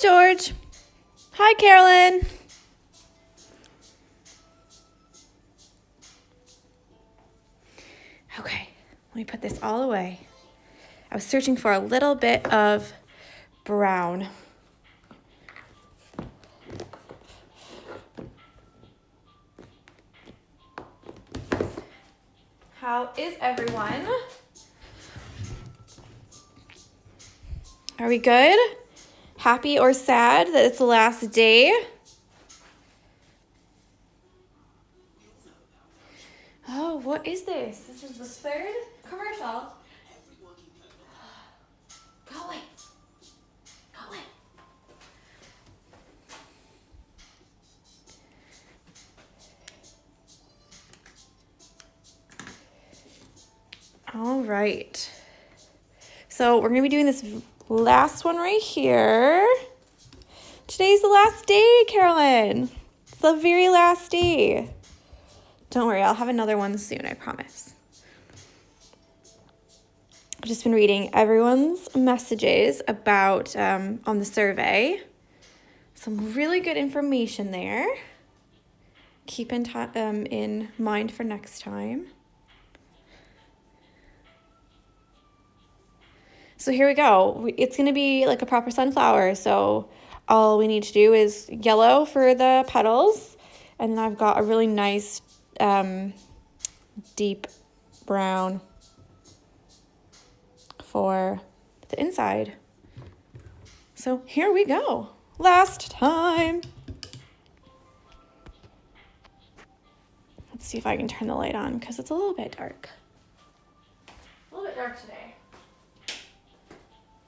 George. Hi, Carolyn. Okay, let me put this all away. I was searching for a little bit of brown. How is everyone? Are we good? Happy or sad that it's the last day? Oh, what is this? This is the third commercial. Go away. Go away. All right. So we're going to be doing this last one right here. Today's the last day, Carolyn. It's the very last day. Don't worry, I'll have another one soon, I promise. I've just been reading everyone's messages about on the survey. Some really good information there. Keep in mind for next time. So here we go. It's going to be like a proper sunflower. So all we need to do is yellow for the petals. And then I've got a really nice deep brown for the inside. So here we go. Last time. Let's see if I can turn the light on because it's a little bit dark. A little bit dark today.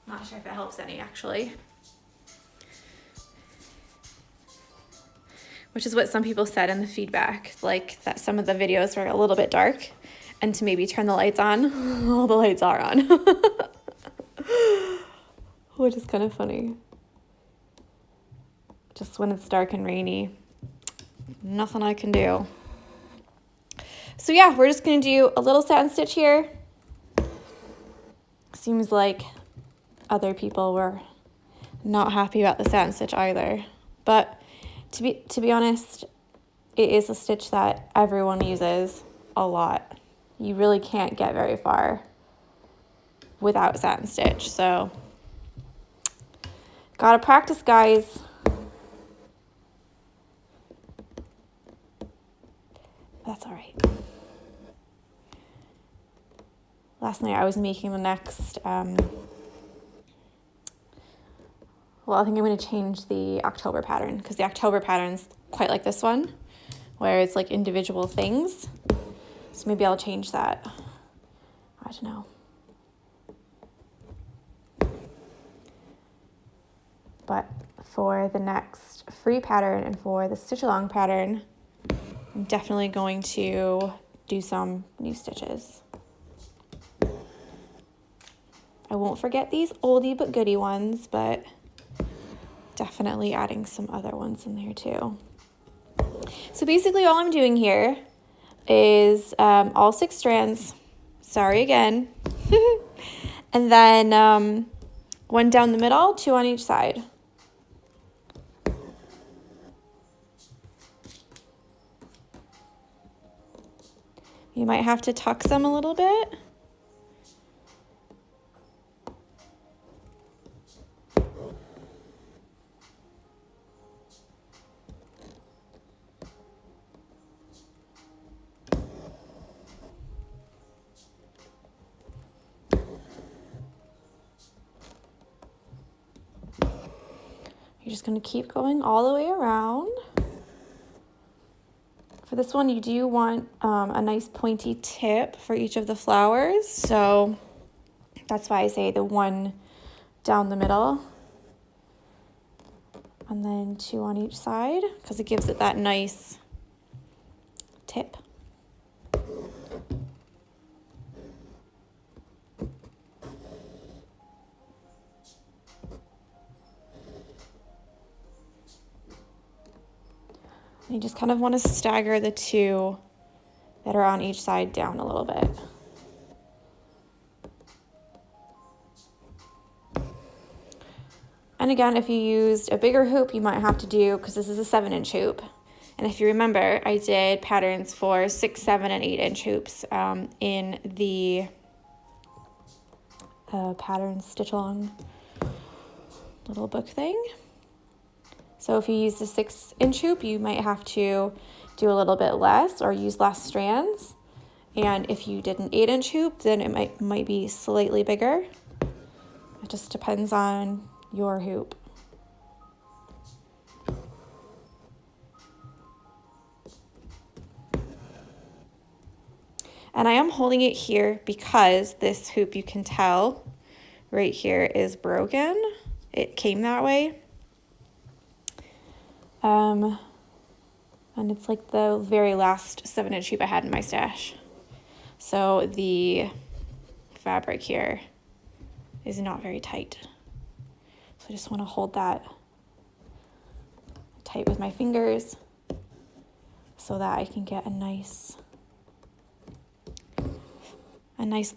Not sure if it helps any, actually. Which is what some people said in the feedback, like that some of the videos were a little bit dark and to maybe turn the lights on. All the lights are on. Which is kind of funny. Just when it's dark and rainy, nothing I can do. So yeah, we're just going to do a little satin stitch here. Seems like other people were not happy about the satin stitch either. But to be honest, it is a stitch that everyone uses a lot. You really can't get very far without satin stitch. So gotta practice, guys. That's all right. Last night I was making the next, well, I think I'm going to change the October pattern because the October pattern's quite like this one, where it's like individual things. So maybe I'll change that. I don't know. But for the next free pattern and for the Stitchalong pattern, I'm definitely going to do some new stitches. I won't forget these oldie but goodie ones, but definitely adding some other ones in there too. So basically all I'm doing here is all 6 strands, sorry again, and then 1 down the middle, 2 on each side. You might have to tuck some a little bit. You're just going to keep going all the way around. For this one, you do want a nice pointy tip for each of the flowers. So that's why I say the 1 down the middle. And then 2 on each side, because it gives it that nice tip. You just kind of want to stagger the 2 that are on each side down a little bit. And again, if you used a bigger hoop, you might have to do, because this is a 7-inch hoop. And if you remember, I did patterns for 6, 7, and 8-inch hoops in the pattern Stitchalong little book thing. So if you use the 6-inch hoop, you might have to do a little bit less or use less strands. And if you did an 8-inch hoop, then it might be slightly bigger. It just depends on your hoop. And I am holding it here because this hoop, you can tell right here, is broken. It came that way. And it's like the very last 7-inch hoop I had in my stash. So the fabric here is not very tight. So I just want to hold that tight with my fingers so that I can get a nice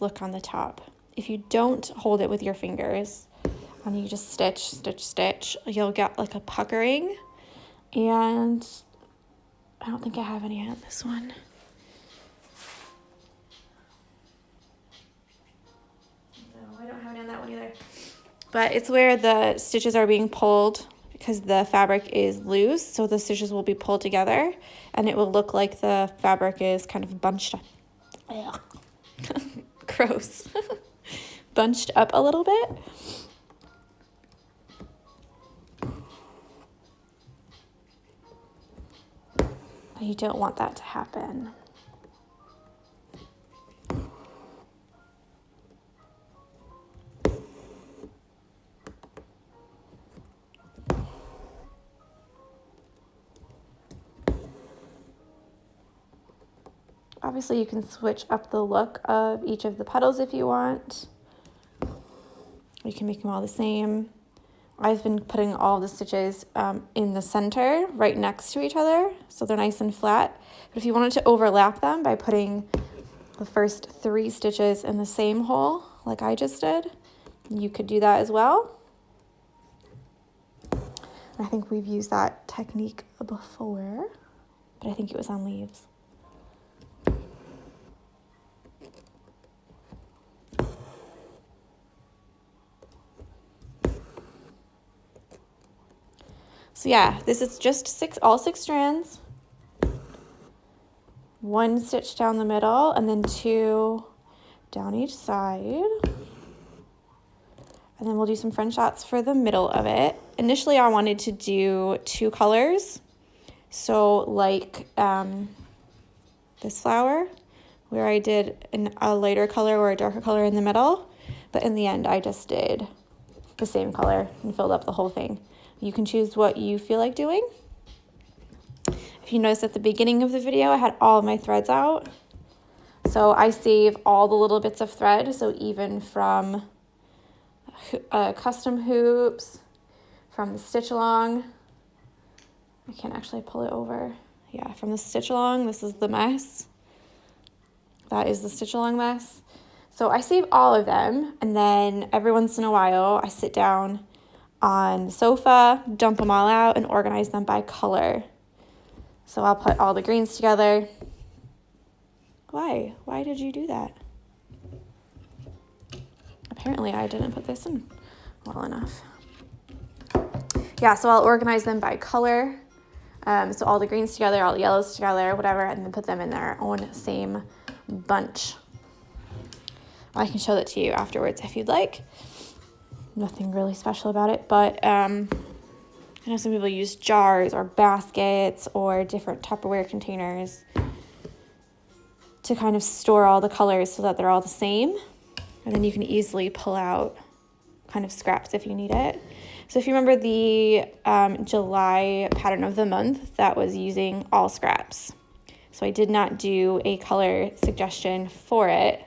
look on the top. If you don't hold it with your fingers and you just stitch, stitch, stitch, you'll get like a puckering. And I don't think I have any on this one. No, I don't have any on that one either. But it's where the stitches are being pulled because the fabric is loose, so the stitches will be pulled together and it will look like the fabric is kind of bunched up. Gross. Bunched up a little bit. But you don't want that to happen. Obviously, you can switch up the look of each of the petals if you want. You can make them all the same. I've been putting all the stitches in the center, right next to each other, so they're nice and flat. But if you wanted to overlap them by putting the first 3 stitches in the same hole, like I just did, you could do that as well. I think we've used that technique before, but I think it was on leaves. So yeah, this is just all 6 strands, 1 stitch down the middle, and then 2 down each side. And then we'll do some front shots for the middle of it. Initially, I wanted to do 2 colors. So like this flower, where I did a lighter color or a darker color in the middle. But in the end, I just did the same color and filled up the whole thing. You can choose what you feel like doing. If you notice at the beginning of the video, I had all of my threads out. So I save all the little bits of thread. So even from custom hoops, from the Stitchalong, I can't actually pull it over. Yeah, from the Stitchalong, this is the mess. That is the Stitchalong mess. So I save all of them, and then every once in a while, I sit down on the sofa, dump them all out, and organize them by color. So I'll put all the greens together. Why? Why did you do that? Apparently I didn't put this in well enough. Yeah, so I'll organize them by color. So all the greens together, all the yellows together, whatever, and then put them in their own same bunch. I can show that to you afterwards if you'd like. Nothing really special about it, but I know some people use jars or baskets or different Tupperware containers to kind of store all the colors so that they're all the same. And then you can easily pull out kind of scraps if you need it. So if you remember the July pattern of the month, that was using all scraps. So I did not do a color suggestion for it.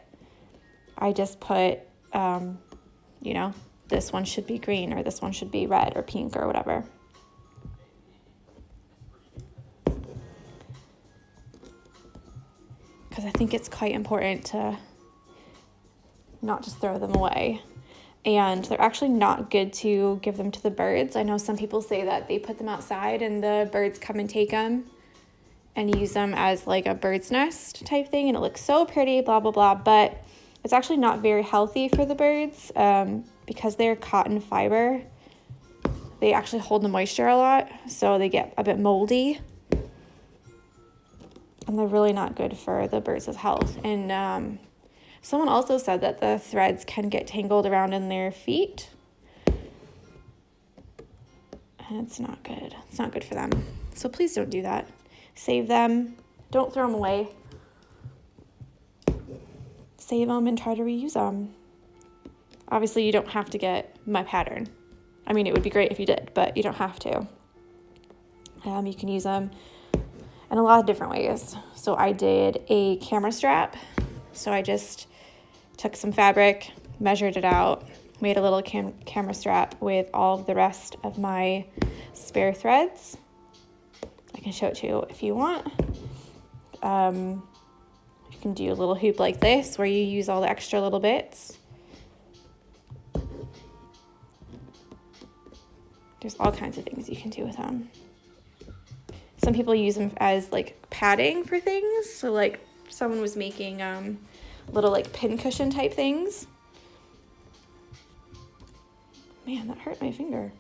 I just put, you know, this one should be green or this one should be red or pink or whatever. Because I think it's quite important to not just throw them away. and they're actually not good to give them to the birds. I know some people say that they put them outside and the birds come and take them and use them as like a bird's nest type thing, and it looks so pretty, blah, blah, blah, but it's actually not very healthy for the birds because they're cotton fiber. They actually hold the moisture a lot, so they get a bit moldy. And they're really not good for the birds' health. And someone also said that the threads can get tangled around in their feet. And it's not good. It's not good for them. So please don't do that. Save them. Don't throw them away. Save them and try to reuse them. Obviously, you don't have to get my pattern. I mean, it would be great if you did, but you don't have to. You can use them in a lot of different ways. So I did a camera strap. So I just took some fabric, measured it out, made a little camera strap with all of the rest of my spare threads. I can show it to you if you want. You can do a little hoop like this where you use all the extra little bits. There's all kinds of things you can do with them. Some people use them as like padding for things. So like someone was making little like pin cushion type things. Man, that hurt my finger.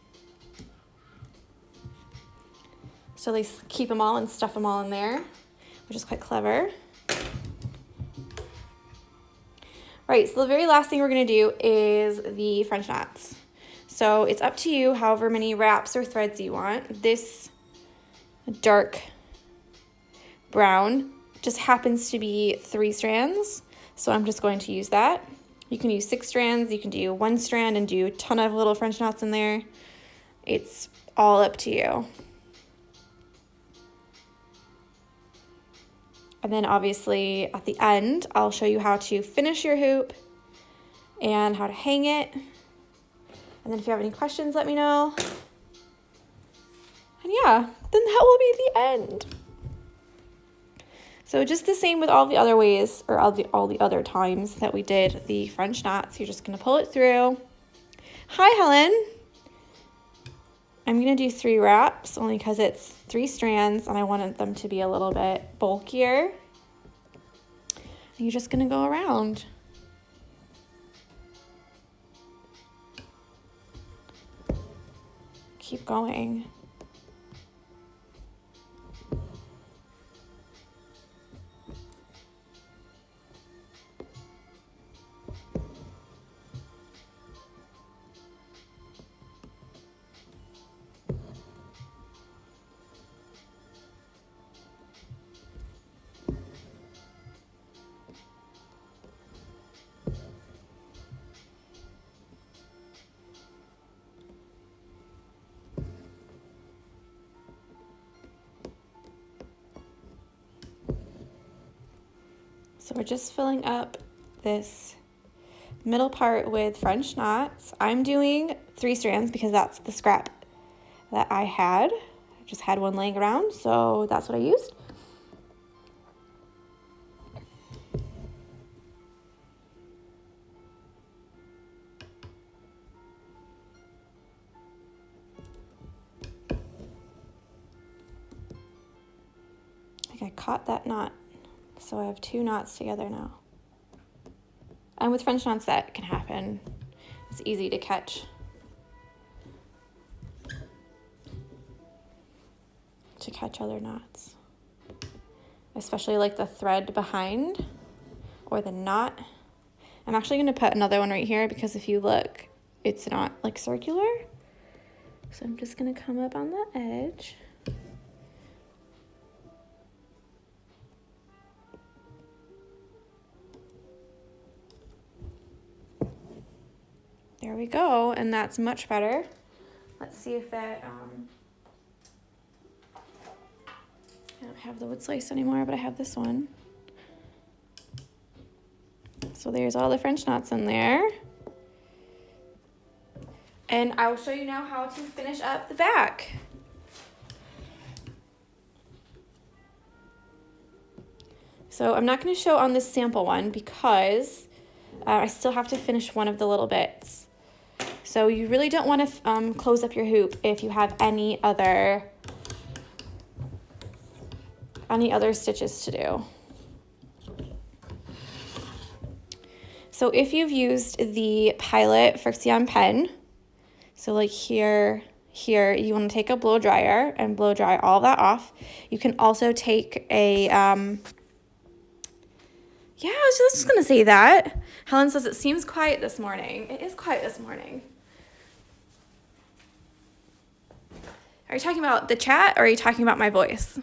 So they keep them all and stuff them all in there, which is quite clever. Right, so the very last thing we're gonna do is the French knots. So it's up to you however many wraps or threads you want. This dark brown just happens to be 3 strands, so I'm just going to use that. You can use 6 strands, you can do 1 strand and do a ton of little French knots in there. It's all up to you. And then obviously at the end, I'll show you how to finish your hoop and how to hang it. And then if you have any questions, let me know. And yeah, then that will be the end. So just the same with all the other ways, or all the other times that we did the French knots. You're just gonna pull it through. Hi, Helen. I'm gonna do 3 wraps only because it's 3 strands and I wanted them to be a little bit bulkier. And you're just gonna go around. Keep going. So we're just filling up this middle part with French knots. I'm doing 3 strands because that's the scrap that I had. I just had one laying around, so that's what I used. I think I caught that knot. So I have 2 knots together now. And with French knots that can happen. It's easy to catch. Other knots. Especially like the thread behind or the knot. I'm actually going to put another one right here because if you look, it's not like circular. So I'm just going to come up on the edge. There we go, and that's much better. Let's see if that, I don't have the wood slice anymore, but I have this one. So there's all the French knots in there. And I will show you now how to finish up the back. So I'm not going to show on this sample one because I still have to finish one of the little bits. So you really don't want to close up your hoop if you have any other stitches to do. So if you've used the Pilot Frixion pen, so like here, you want to take a blow dryer and blow dry all that off. You can also take a, yeah, I was just going to say that. Helen says it seems quiet this morning. It is quiet this morning. Are you talking about the chat or are you talking about my voice?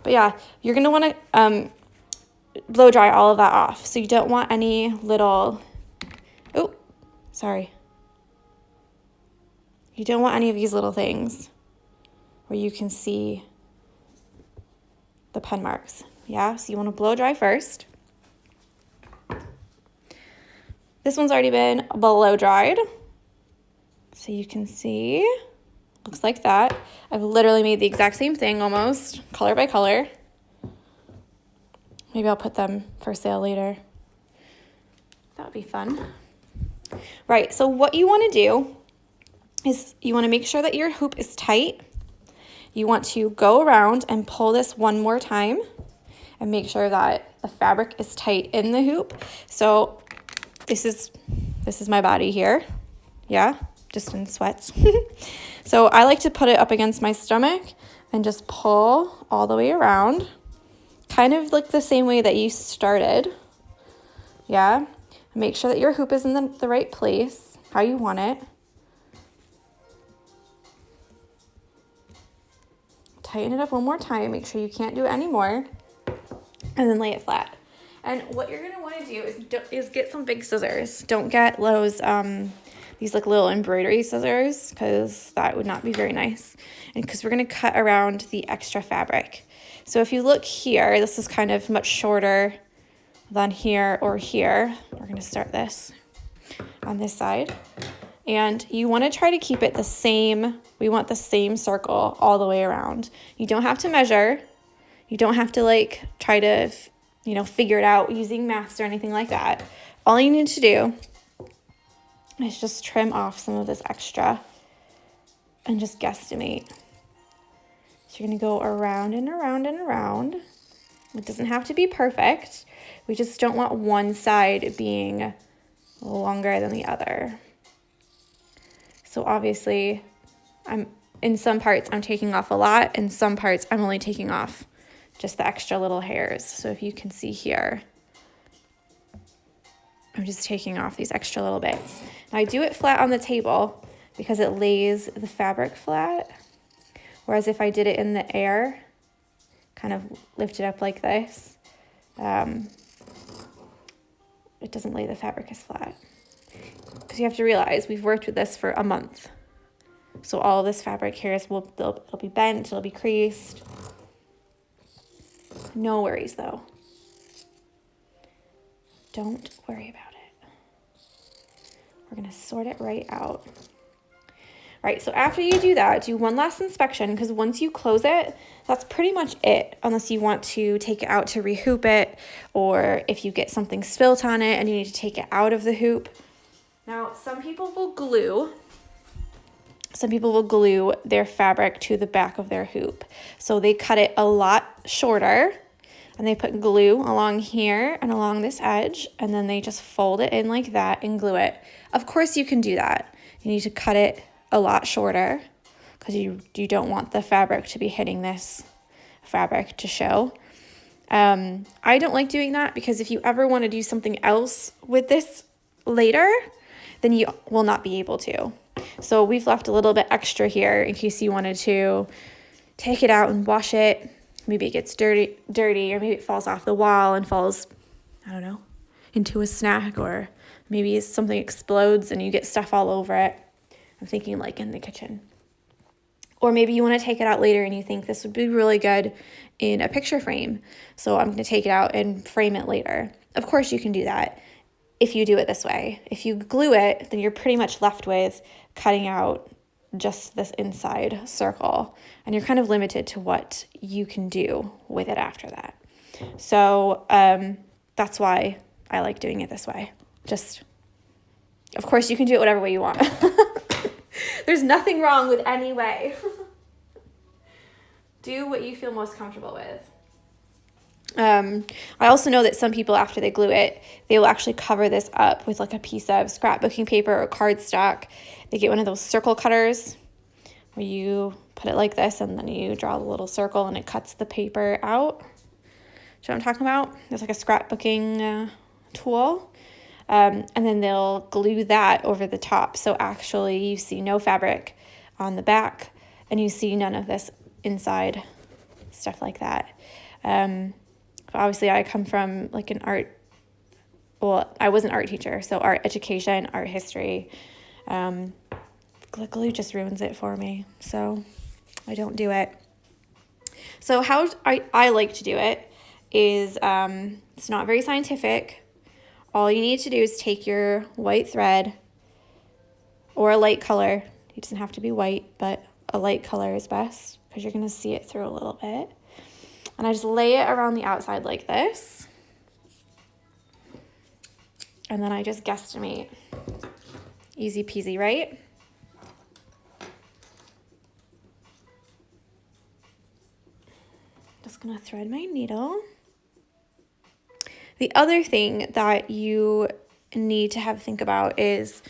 But yeah, you're going to want to blow dry all of that off. So you don't want any little, oh, sorry. You don't want any of these little things where you can see the pen marks. Yeah, so you want to blow dry first. This one's already been blow dried. So you can see, looks like that. I've literally made the exact same thing almost, color by color. Maybe I'll put them for sale later. That would be fun. Right, so what you want to do is you want to make sure that your hoop is tight. You want to go around and pull this one more time and make sure that the fabric is tight in the hoop. So this is my body here. Yeah, just in sweats. So I like to put it up against my stomach and just pull all the way around, kind of like the same way that you started. Yeah, make sure that your hoop is in the right place, how you want it. Tighten it up one more time, make sure you can't do it anymore, and then lay it flat. And what you're gonna want to do is get some big scissors. Don't get those these like little embroidery scissors, because that would not be very nice. And because we're gonna cut around the extra fabric. So if you look here, this is kind of much shorter than here or here. We're gonna start this on this side. And you wanna try to keep it the same. We want the same circle all the way around. You don't have to measure. You don't have to like try to, figure it out using maths or anything like that. All you need to do is just trim off some of this extra and just guesstimate. So you're gonna go around and around and around. It doesn't have to be perfect. We just don't want one side being longer than the other. So obviously, in some parts I'm taking off a lot, in some parts I'm only taking off just the extra little hairs. So if you can see here, I'm just taking off these extra little bits. Now I do it flat on the table because it lays the fabric flat. Whereas if I did it in the air, kind of lift it up like this, it doesn't lay the fabric as flat. Because you have to realize we've worked with this for a month. So all of this fabric here it'll be bent, it'll be creased. No worries though. Don't worry about it. We're gonna sort it right out. Right, so after you do that, do one last inspection, because once you close it, that's pretty much it, unless you want to take it out to rehoop it, or if you get something spilt on it and you need to take it out of the hoop. Now, some people will glue their fabric to the back of their hoop. So they cut it a lot shorter, and they put glue along here and along this edge, and then they just fold it in like that and glue it. Of course you can do that. You need to cut it a lot shorter because you don't want the fabric to be hitting this fabric to show. I don't like doing that because if you ever want to do something else with this later, then you will not be able to. So we've left a little bit extra here in case you wanted to take it out and wash it. Maybe it gets dirty, or maybe it falls off the wall and falls, I don't know, into a snack, or maybe something explodes and you get stuff all over it. I'm thinking like in the kitchen. Or maybe you want to take it out later and you think this would be really good in a picture frame. So I'm going to take it out and frame it later. Of course you can do that if you do it this way. If you glue it, then you're pretty much left with cutting out just this inside circle. And you're kind of limited to what you can do with it after that. So that's why I like doing it this way. Just, of course, you can do it whatever way you want. There's nothing wrong with any way. Do what you feel most comfortable with. I also know that some people, after they glue it, they will actually cover this up with like a piece of scrapbooking paper or cardstock. They get one of those circle cutters where you put it like this and then you draw the little circle and it cuts the paper out. Do you know what I'm talking about? It's like a scrapbooking tool. And then they'll glue that over the top. So actually you see no fabric on the back and you see none of this inside, stuff like that. Obviously I come from like an art, well, I was an art teacher, so art education, art history. Glue just ruins it for me, so I don't do it. So how I like to do it is, it's not very scientific. All you need to do is take your white thread or a light color. It doesn't have to be white, but a light color is best because you're going to see it through a little bit. And I just lay it around the outside like this. And then I just guesstimate. Easy peasy, right? Just gonna thread my needle. The other thing that you need to think about is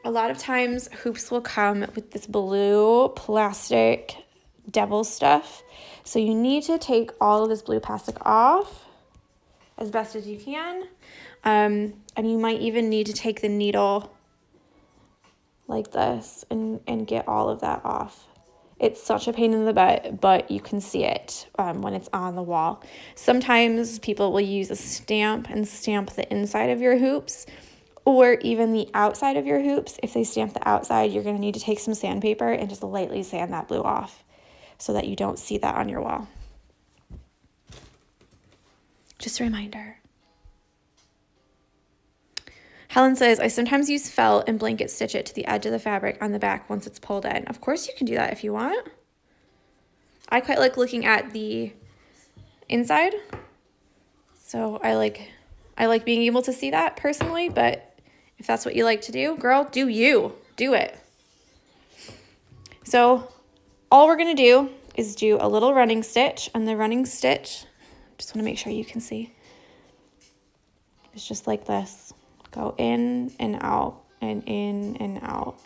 a lot of times hoops will come with this blue plastic devil stuff. So you need to take all of this blue plastic off as best as you can. And you might even need to take the needle like this and get all of that off. It's such a pain in the butt, but you can see it when it's on the wall. Sometimes people will use a stamp and stamp the inside of your hoops or even the outside of your hoops. If they stamp the outside, you're going to need to take some sandpaper and just lightly sand that blue off so that you don't see that on your wall. Just a reminder. Helen says, I sometimes use felt and blanket stitch it to the edge of the fabric on the back once it's pulled in. Of course you can do that if you want. I quite like looking at the inside. So I like being able to see that personally, but if that's what you like to do, girl, do you. Do it. So all we're going to do is do a little running stitch, and the running stitch, just want to make sure you can see, it's just like this. Go in and out and in and out.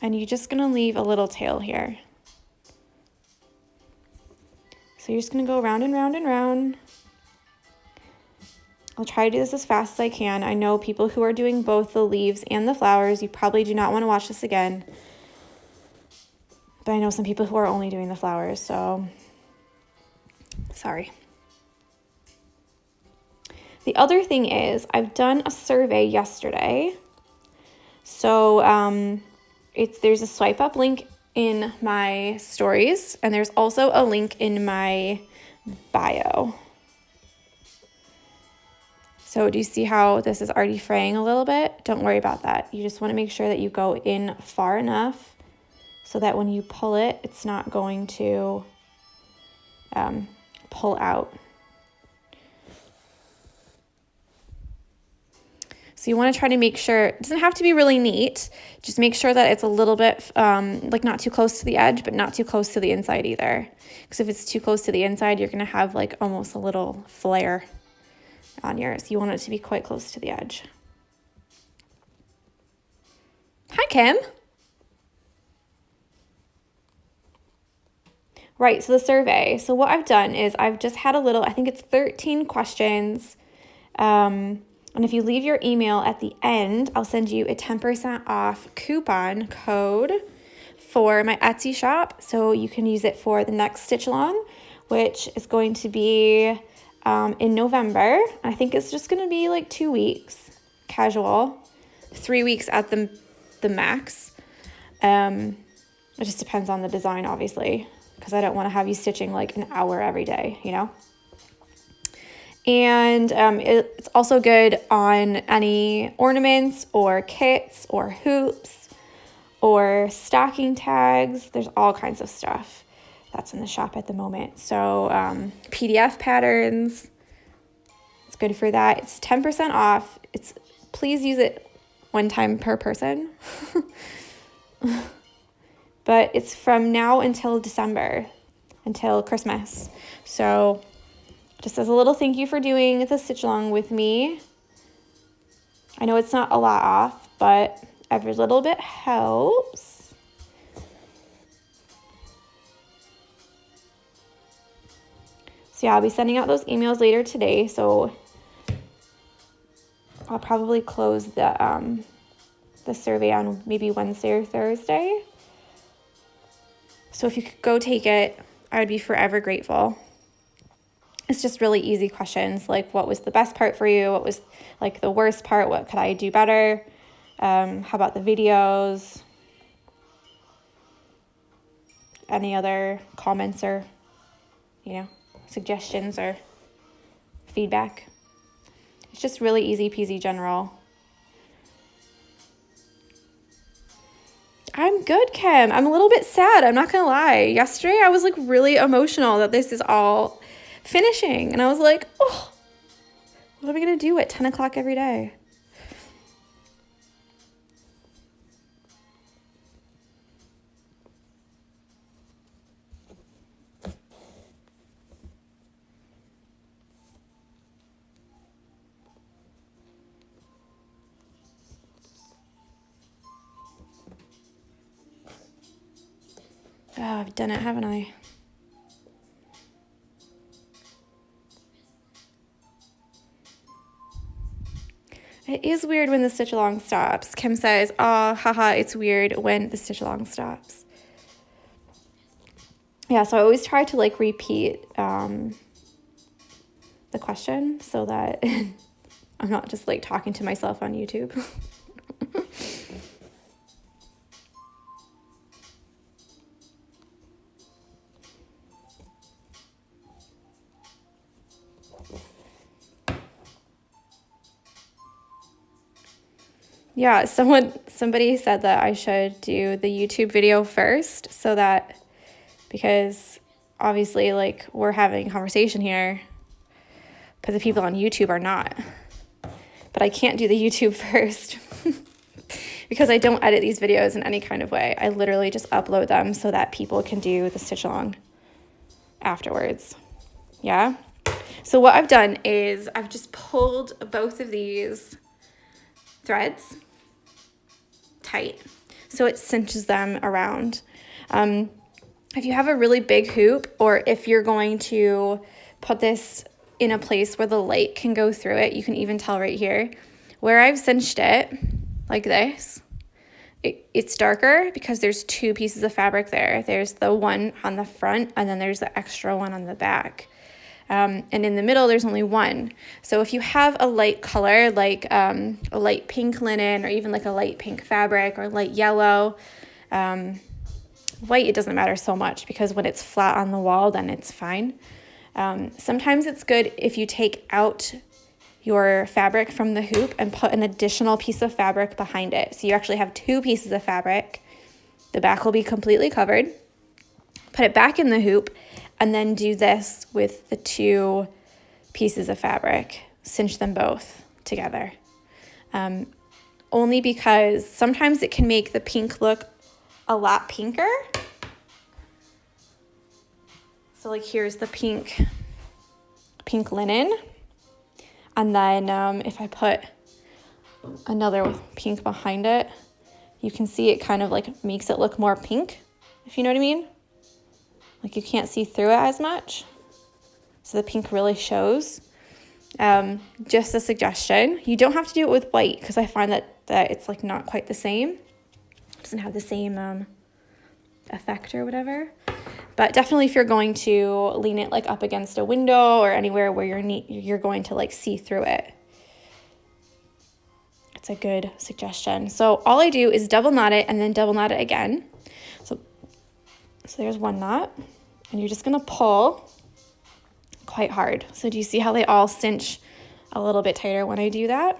And you're just going to leave a little tail here. So you're just going to go round and round and round. I'll try to do this as fast as I can. I know people who are doing both the leaves and the flowers, you probably do not want to watch this again. But I know some people who are only doing the flowers, so sorry. The other thing is I've done a survey yesterday. So there's a swipe up link in my stories, and there's also a link in my bio. So do you see how this is already fraying a little bit? Don't worry about that. You just want to make sure that you go in far enough so that when you pull it, it's not going to pull out. So you want to try to make sure, it doesn't have to be really neat, just make sure that it's a little bit, like not too close to the edge, but not too close to the inside either. Because if it's too close to the inside, you're going to have like almost a little flare on yours. You want it to be quite close to the edge. Hi, Kim. Right, so the survey. So what I've done is I've just had a little, I think it's 13 questions. And if you leave your email at the end, I'll send you a 10% off coupon code for my Etsy shop. So you can use it for the next Stitchalong, which is going to be in November. I think it's just going to be like 2 weeks, casual, 3 weeks at the max. It just depends on the design, obviously, because I don't want to have you stitching like an hour every day, you know? And it's also good on any ornaments or kits or hoops or stocking tags. There's all kinds of stuff that's in the shop at the moment. So PDF patterns, it's good for that. It's 10% off. Please use it one time per person. But it's from now until December, until Christmas. So just as a little thank you for doing the Stitchalong with me. I know it's not a lot off, but every little bit helps. So yeah, I'll be sending out those emails later today. So I'll probably close the survey on maybe Wednesday or Thursday. So if you could go take it, I would be forever grateful. It's just really easy questions, like what was the best part for you? What was like the worst part? What could I do better? How about the videos? Any other comments or, suggestions or feedback? It's just really easy peasy general. I'm good, Kim. I'm a little bit sad. I'm not going to lie. Yesterday, I was like really emotional that this is all finishing. And I was like, oh, what are we going to do at 10 o'clock every day? Oh, I've done it, haven't I? It is weird when the stitch-along stops. Kim says, oh, haha, it's weird when the stitch-along stops. Yeah, so I always try to like repeat the question so that I'm not just like talking to myself on YouTube. Yeah, somebody said that I should do the YouTube video first so that, because obviously like we're having a conversation here, but the people on YouTube are not. But I can't do the YouTube first because I don't edit these videos in any kind of way. I literally just upload them so that people can do the stitch along afterwards. Yeah. So what I've done is I've just pulled both of these threads tight so it cinches them around. If you have a really big hoop, or if you're going to put this in a place where the light can go through it, you can even tell right here where I've cinched it like this. It's darker because there's two pieces of fabric there. There's the one on the front and then there's the extra one on the back. And in the middle, there's only one. So if you have a light color, like a light pink linen, or even like a light pink fabric, or light yellow, white, it doesn't matter so much because when it's flat on the wall, then it's fine. Sometimes it's good if you take out your fabric from the hoop and put an additional piece of fabric behind it. So you actually have two pieces of fabric. The back will be completely covered. Put it back in the hoop, and then do this with the two pieces of fabric. Cinch them both together. Only because sometimes it can make the pink look a lot pinker. So like here's the pink linen. And then if I put another pink behind it, you can see it kind of like makes it look more pink, if you know what I mean. Like you can't see through it as much. So the pink really shows. Just a suggestion. You don't have to do it with white because I find that it's like not quite the same. It doesn't have the same effect or whatever. But definitely if you're going to lean it like up against a window or anywhere where you're going to like see through it. It's a good suggestion. So all I do is double knot it and then double knot it again. So there's one knot, and you're just going to pull quite hard. So do you see how they all cinch a little bit tighter when I do that?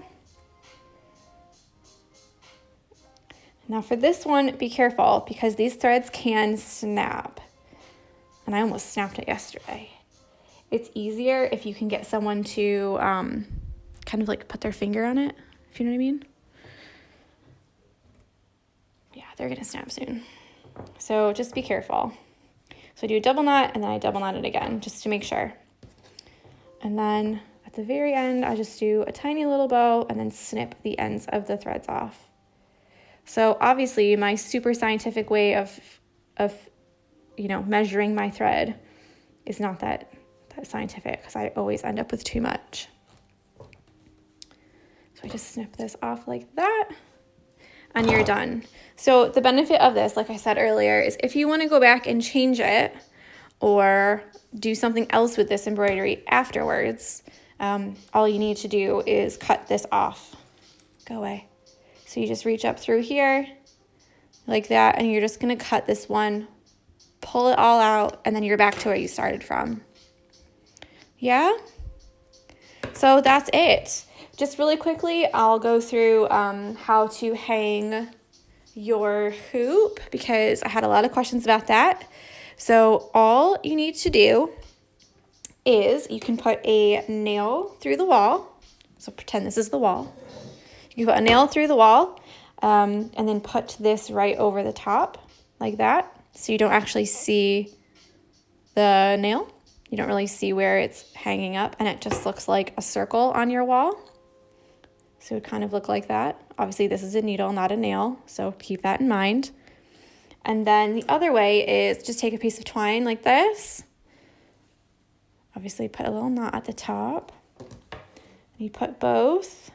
Now for this one, be careful because these threads can snap. And I almost snapped it yesterday. It's easier if you can get someone to kind of like put their finger on it, if you know what I mean. Yeah, they're gonna snap soon. So just be careful. So I do a double knot and then I double knot it again just to make sure. And then at the very end, I just do a tiny little bow and then snip the ends of the threads off. So obviously my super scientific way of measuring my thread is not that scientific because I always end up with too much. So I just snip this off like that and you're done. So the benefit of this, like I said earlier, is if you want to go back and change it or do something else with this embroidery afterwards, all you need to do is cut this off. Go away. So you just reach up through here like that and you're just going to cut this one, pull it all out, and then you're back to where you started from. Yeah? So that's it. Just really quickly, I'll go through how to hang your hoop because I had a lot of questions about that. So all you need to do is you can put a nail through the wall. So pretend this is the wall. You can put a nail through the wall and then put this right over the top like that. So you don't actually see the nail. You don't really see where it's hanging up and it just looks like a circle on your wall. So it would kind of look like that. Obviously this is a needle, not a nail, so keep that in mind. And then the other way is just take a piece of twine like this. Obviously put a little knot at the top. And you put both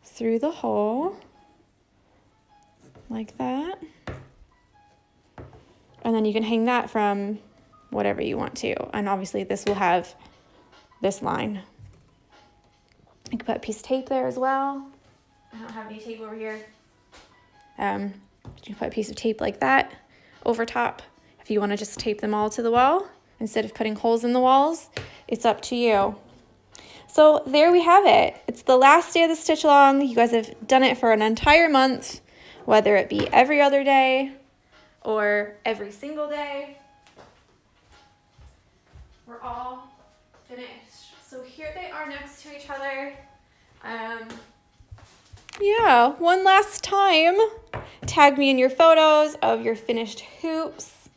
through the hole like that. And then you can hang that from whatever you want to. And obviously this will have this line. You can put a piece of tape there as well. I don't have any tape over here. You can put a piece of tape like that over top. If you want to just tape them all to the wall instead of putting holes in the walls, it's up to you. So there we have it. It's the last day of the stitch along. You guys have done it for an entire month, whether it be every other day or every single day. We're all finished. So here they are next to each other. Yeah, one last time. Tag me in your photos of your finished hoops.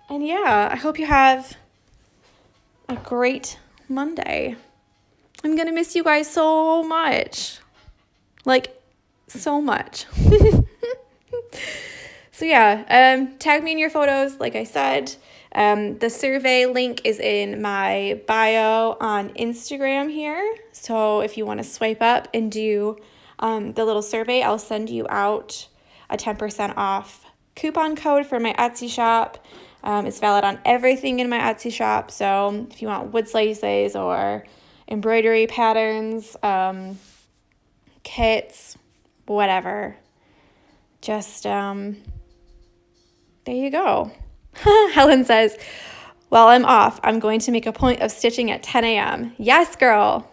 And yeah, I hope you have a great Monday. I'm gonna miss you guys so much. Like, so much. So yeah, tag me in your photos, like I said. The survey link is in my bio on Instagram here. So if you want to swipe up and do the little survey, I'll send you out a 10% off coupon code for my Etsy shop. It's valid on everything in my Etsy shop. So if you want wood slices or embroidery patterns, kits, whatever, just there you go. Helen says, while I'm off, I'm going to make a point of stitching at 10 a.m. Yes, girl.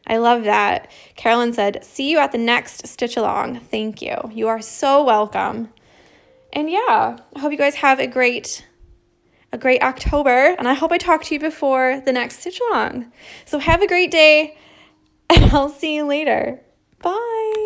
I love that. Carolyn said, see you at the next stitch along. Thank you. You are so welcome. And yeah, I hope you guys have a great October. And I hope I talk to you before the next stitch along. So have a great day and I'll see you later. Bye.